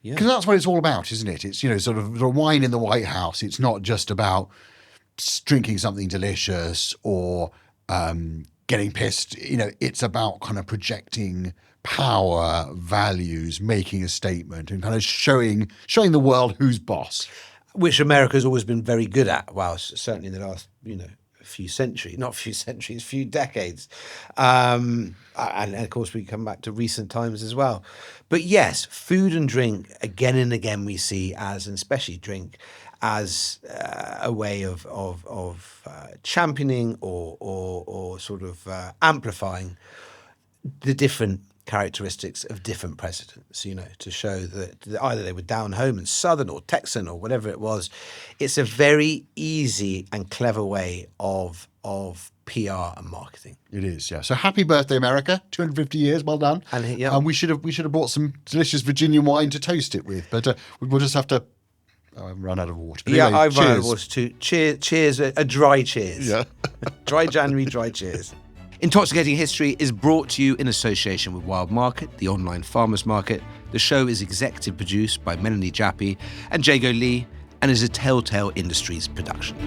because that's what it's all about, isn't it? It's, sort of the wine in the White House. It's not just about drinking something delicious or getting pissed. It's about kind of projecting power, values, making a statement, and kind of showing the world who's boss. Which America's always been very good at, certainly in the last, few decades. And of course we come back to recent times as well. But yes, food and drink, again and again we see and especially drink, as a way of championing or sort of amplifying the different characteristics of different presidents, to show that either they were down home and Southern or Texan or whatever it was. It's a very easy and clever way of PR and marketing. It is, yeah. So happy birthday, America! 250 years, well done. And we should have brought some delicious Virginian wine to toast it with, but we'll just have to. I've run out of water. But anyway, I've run out of water too. Cheers, a dry cheers. Yeah. Dry January, dry cheers. Intoxicating History is brought to you in association with Wild Market, the online farmers market. The show is executive produced by Melanie Jappi and Jago Lee and is a Telltale Industries production.